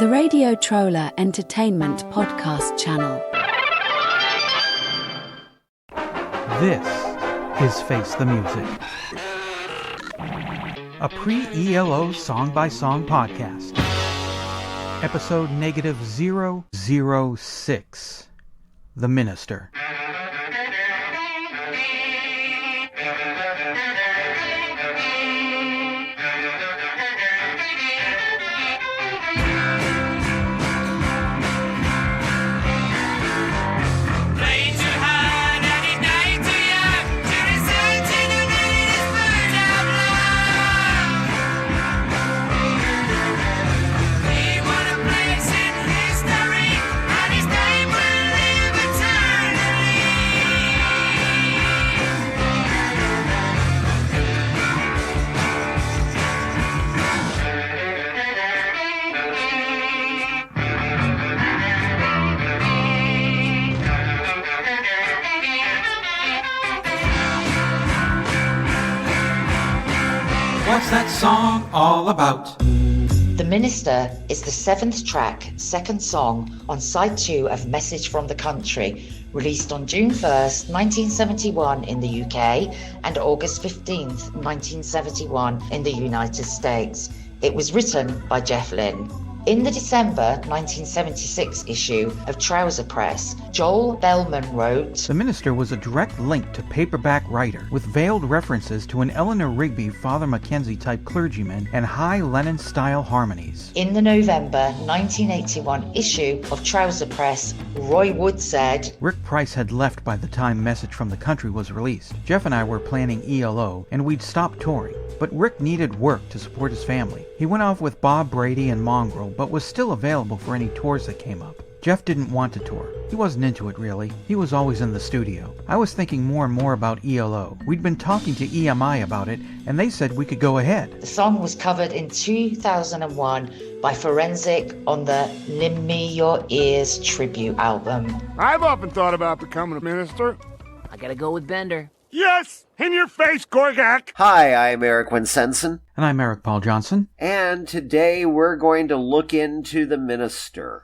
the Radio Troller Entertainment Podcast Channel. This is Face the Music, a pre-ELO song-by-song podcast. Episode -006, The Minister. What's that song all about? The Minister is the 7th track, second song on side 2 of Message from the Country, released on June 1st, 1971 in the UK and August 15th, 1971 in the United States. It was written by Jeff Lynne. In the December 1976 issue of Trouser Press, Joel Bellman wrote, The Minister was a direct link to Paperback Writer, with veiled references to an Eleanor Rigby, Father Mackenzie-type clergyman and high Lennon-style harmonies. In the November 1981 issue of Trouser Press, Roy Wood said, Rick Price had left by the time Message from the Country was released. Jeff and I were planning ELO, and we'd stopped touring. But Rick needed work to support his family. He went off with Bob Brady and Mongrel, but was still available for any tours that came up. Jeff didn't want to tour. He wasn't into it, really. He was always in the studio. I was thinking more and more about ELO. We'd been talking to EMI about it, and they said we could go ahead. The song was covered in 2001 by Forensic on the Lend Me Your Ears tribute album. I've often thought about becoming a minister. I gotta go with Bender. Yes! In your face, Gorgak! Hi, I'm Eric Winsenson. And I'm Eric Paul Johnson. And today we're going to look into The Minister.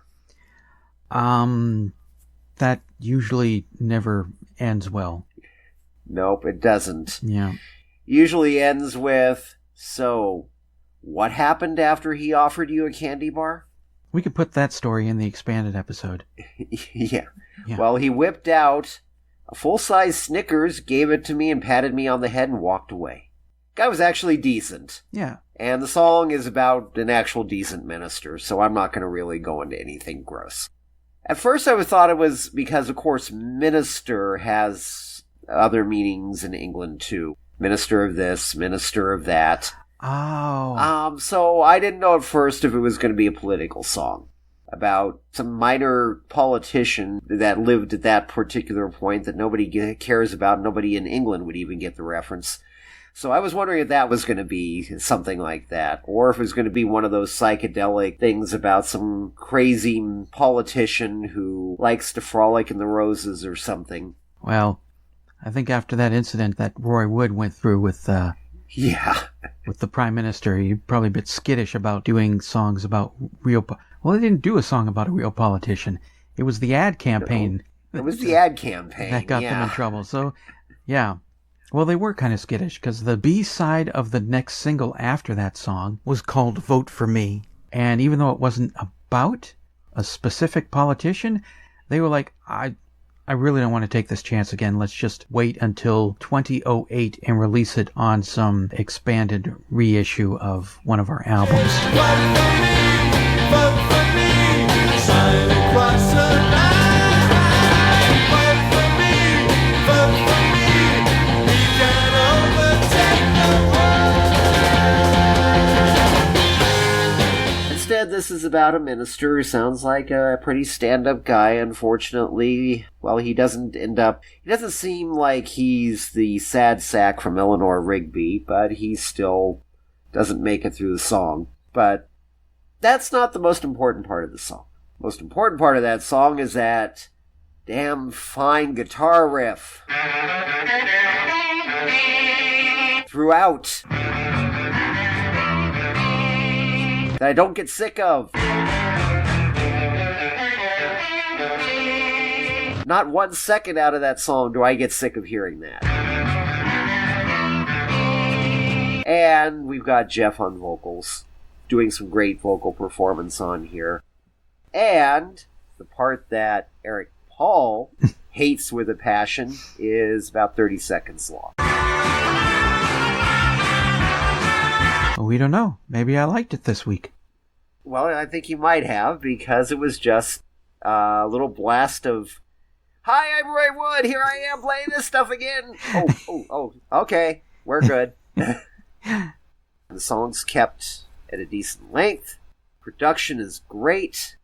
That usually never ends well. Nope, it doesn't. Yeah. Usually ends with, so, what happened after he offered you a candy bar? We could put that story in the expanded episode. Yeah. Well, he whipped out a full-size Snickers, gave it to me, and patted me on the head and walked away. Guy was actually decent. Yeah. And the song is about an actual decent minister, so I'm not going to really go into anything gross. At first I thought it was because, of course, minister has other meanings in England, too. Minister of this, minister of that. Oh. So I didn't know at first if it was going to be a political song about some minor politician that lived at that particular point that nobody cares about. Nobody in England would even get the reference. So I was wondering if that was going to be something like that, or if it was going to be one of those psychedelic things about some crazy politician who likes to frolic in the roses or something. Well, I think after that incident that Roy Wood went through with with the Prime Minister, he's probably a bit skittish about doing songs about real... Well, they didn't do a song about a real politician. It was the ad campaign. No, it was the ad campaign. That got them in trouble. So, yeah. Well, they were kind of skittish, because the B-side of the next single after that song was called Vote For Me. And even though it wasn't about a specific politician, they were like, I really don't want to take this chance again. Let's just wait until 2008 and release it on some expanded reissue of one of our albums. Vote for me, sign across the line. Vote for me, we can overtake the world. Instead, this is about a minister who sounds like a pretty stand-up guy. Unfortunately, well, he doesn't seem like he's the sad sack from Eleanor Rigby, but he still doesn't make it through the song. But that's not the most important part of the song. The most important part of that song is that damn fine guitar riff throughout that I don't get sick of. Not 1 second out of that song do I get sick of hearing that. And we've got Jeff on vocals, doing some great vocal performance on here. And the part that Eric Paul hates with a passion is about 30 seconds long. We don't know. Maybe I liked it this week. Well, I think you might have, because it was just a little blast of, "Hi, I'm Roy Wood. Here I am playing this stuff again." Oh, okay. We're good. The song's kept at a decent length. Production is great.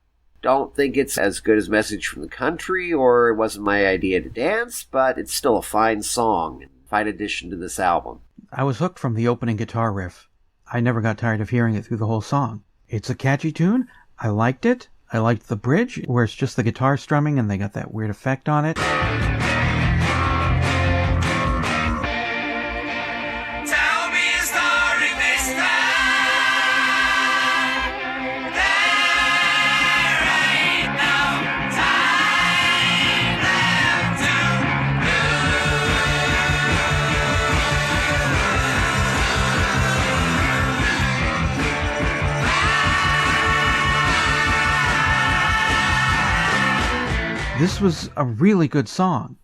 Don't think it's as good as Message from the Country, or It Wasn't My Idea to Dance, but it's still a fine song and fine addition to this album. I was hooked from the opening guitar riff. I never got tired of hearing it through the whole song. It's a catchy tune. I liked it. I liked the bridge, where it's just the guitar strumming and they got that weird effect on it. This was a really good song,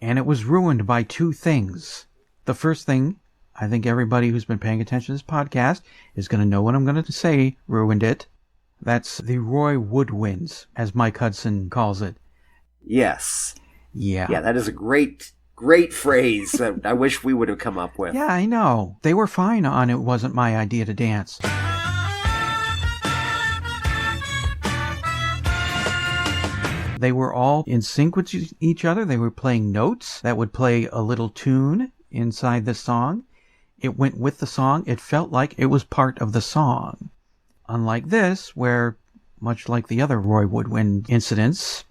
and it was ruined by two things. The first thing, I think everybody who's been paying attention to this podcast is going to know what I'm going to say ruined it. That's the Roy Woodwinds, as Mike Hudson calls it. Yes. Yeah. Yeah, that is a great phrase that I wish we would have come up with. Yeah, I know. They were fine on It Wasn't My Idea to Dance. They were all in sync with each other. They were playing notes that would play a little tune inside the song. It went with the song. It felt like it was part of the song. Unlike this, where, much like the other Roy Woodwind incidents,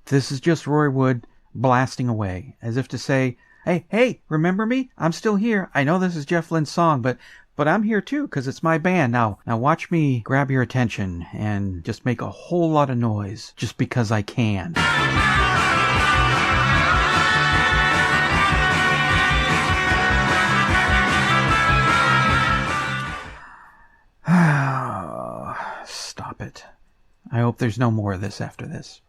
this is just Roy Wood blasting away, as if to say, hey, remember me? I'm still here. I know this is Jeff Lynne's song, but I'm here too, because it's my band. Now watch me grab your attention and just make a whole lot of noise just because I can. Stop it. I hope there's no more of this after this.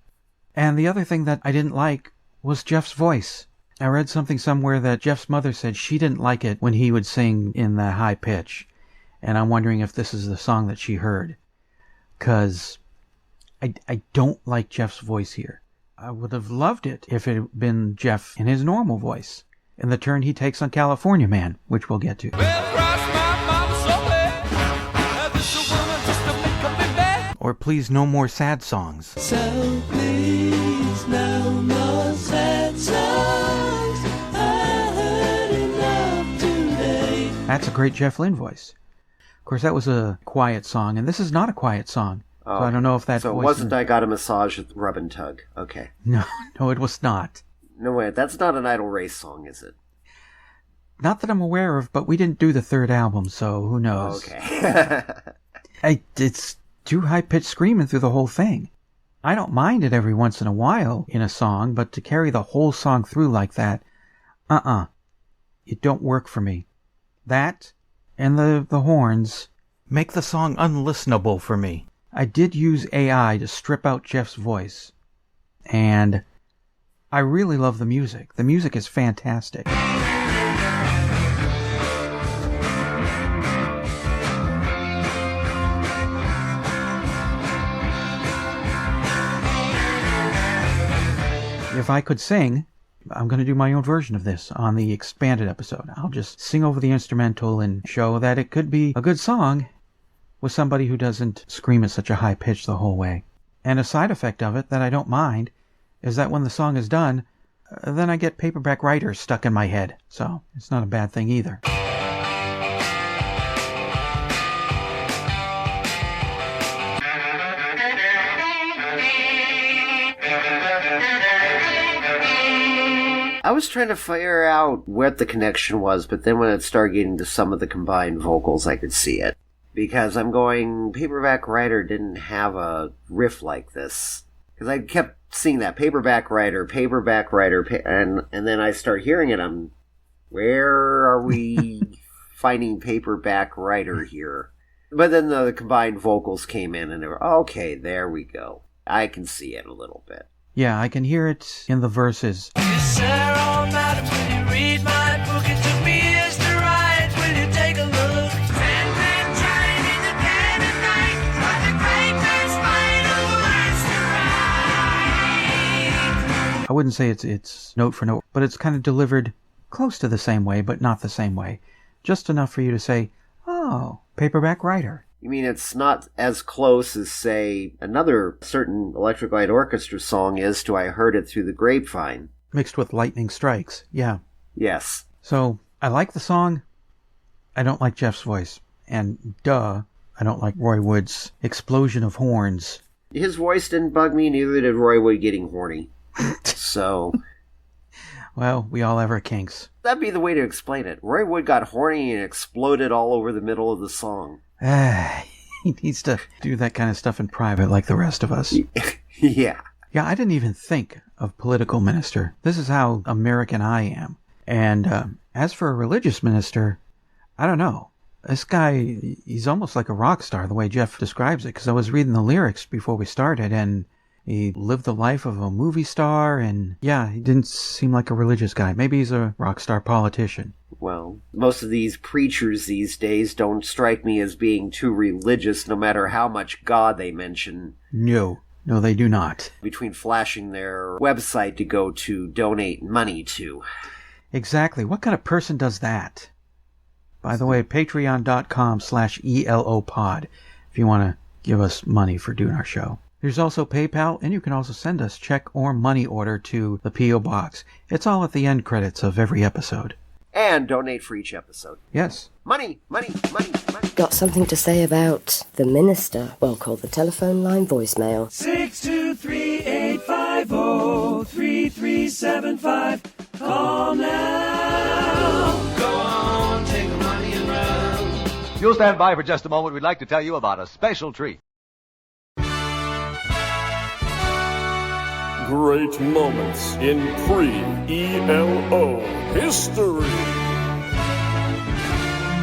And the other thing that I didn't like was Jeff's voice. I read something somewhere that Jeff's mother said she didn't like it when he would sing in the high pitch. And I'm wondering if this is the song that she heard. Because I don't like Jeff's voice here. I would have loved it if it had been Jeff in his normal voice. In the turn he takes on California Man, which we'll get to. Or please, no more sad songs. So please, no more sad songs. I heard enough today. That's a great Jeff Lynne voice. Of course, that was a quiet song, and this is not a quiet song. Oh, so I don't know if that so voice... it wasn't I Got a Massage at the Rub and Tug. Okay. No, it was not. No, wait, that's not an Idle Race song, is it? Not that I'm aware of, but we didn't do the third album, so who knows. Okay. It's too high-pitched screaming through the whole thing. I don't mind it every once in a while in a song, but to carry the whole song through like that, it don't work for me. That and the horns make the song unlistenable for me. I did use AI to strip out Jeff's voice, and I really love the music. The music is fantastic. If I could sing, I'm going to do my own version of this on the expanded episode. I'll just sing over the instrumental and show that it could be a good song with somebody who doesn't scream at such a high pitch the whole way. And a side effect of it that I don't mind is that when the song is done, then I get Paperback Writer stuck in my head. So it's not a bad thing either. I was trying to figure out what the connection was, but then when it started getting to some of the combined vocals, I could see it. Because I'm going, Paperback Writer didn't have a riff like this. Because I kept seeing that paperback writer, and then I start hearing it. Where are we finding paperback writer here? But then the combined vocals came in, and they were, okay, there we go. I can see it a little bit. Yeah, I can hear it in the verses. Sarah, madam, will you read my book? It took me years to write. Will you take a look? Time in the dead of night, but the papers find words to write. I wouldn't say it's note for note, but it's kind of delivered close to the same way, but not the same way. Just enough for you to say, oh, paperback writer. You mean it's not as close as, say, another certain Electric Light Orchestra song is to I Heard It Through the Grapevine? Mixed with lightning strikes, yeah. Yes. So, I like the song. I don't like Jeff's voice. And I don't like Roy Wood's explosion of horns. His voice didn't bug me, neither did Roy Wood getting horny. So... Well, we all have our kinks. That'd be the way to explain it. Roy Wood got horny and exploded all over the middle of the song. He needs to do that kind of stuff in private like the rest of us. Yeah. Yeah, I didn't even think of political minister. This is how American I am. And as for a religious minister, I don't know. This guy, he's almost like a rock star, the way Jeff describes it, because I was reading the lyrics before we started, and he lived the life of a movie star, and yeah, he didn't seem like a religious guy. Maybe he's a rock star politician. Well, most of these preachers these days don't strike me as being too religious, no matter how much God they mention. No, they do not. Between flashing their website to go to donate money to. Exactly. What kind of person does that? By the way, patreon.com/ELOpod if you want to give us money for doing our show. There's also PayPal, and you can also send us check or money order to the P.O. Box. It's all at the end credits of every episode. And donate for each episode. Yes. Money, money, money, money. Got something to say about the minister? Well, call the telephone line voicemail. 623-850-3375. Call now. Go on, take the money and run. If you'll stand by for just a moment, we'd like to tell you about a special treat. Great moments in pre-ELO history.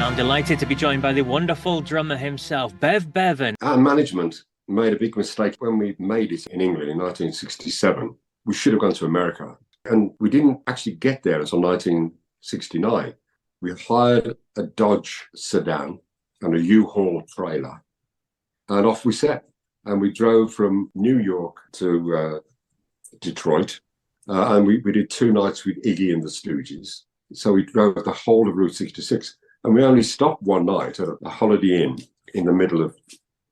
I'm delighted to be joined by the wonderful drummer himself, Bev Bevan. Our management made a big mistake when we made it in England in 1967. We should have gone to America. And we didn't actually get there until 1969. We hired a Dodge sedan and a U-Haul trailer. And off we set. And we drove from New York to Detroit, and we did 2 nights with Iggy and the Stooges. So we drove the whole of Route 66, and we only stopped one night at a Holiday Inn in the middle of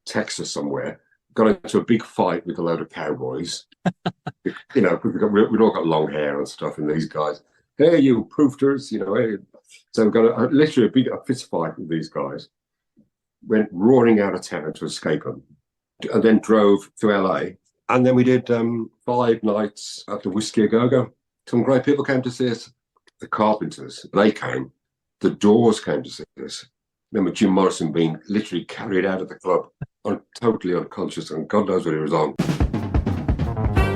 Texas somewhere. Got into a big fight with a load of cowboys. You know, we'd all got long hair and stuff, and these guys, hey, you poofters, you know. Hey. So we got literally a fist fight with these guys. Went roaring out of town to escape them, and then drove to LA. And then we did 5 nights at the Whiskey A Go-Go. Some great people came to see us. The Carpenters, they came. The Doors came to see us. Remember Jim Morrison being literally carried out of the club, totally unconscious, and God knows what he was on.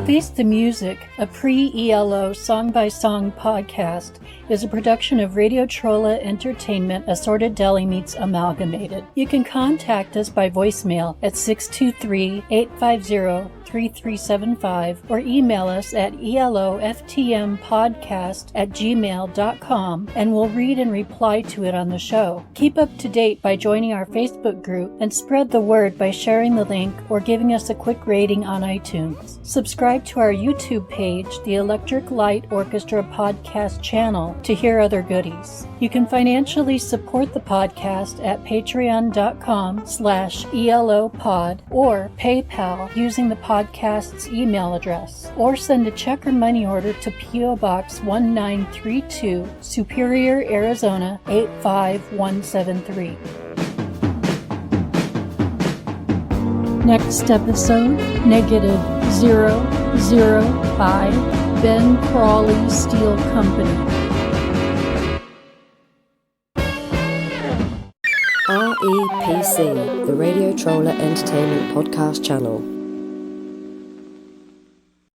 Face the Music, a pre-ELO song-by-song podcast, is a production of Radio Trolla Entertainment Assorted Deli Meats Amalgamated. You can contact us by voicemail at 623-850-3375 or email us at eloftmpodcast@gmail.com, and we'll read and reply to it on the show. Keep up to date by joining our Facebook group and spread the word by sharing the link or giving us a quick rating on iTunes. Subscribe to our YouTube page, the Electric Light Orchestra Podcast channel, to hear other goodies. You can financially support the podcast at patreon.com/ELOpod or PayPal using the podcast's email address, or send a check or money order to P.O. Box 1932, Superior, Arizona 85173. Next episode, -005, Ben Crawley Steel Company. REPC, the Radio Trolla Entertainment Podcast channel.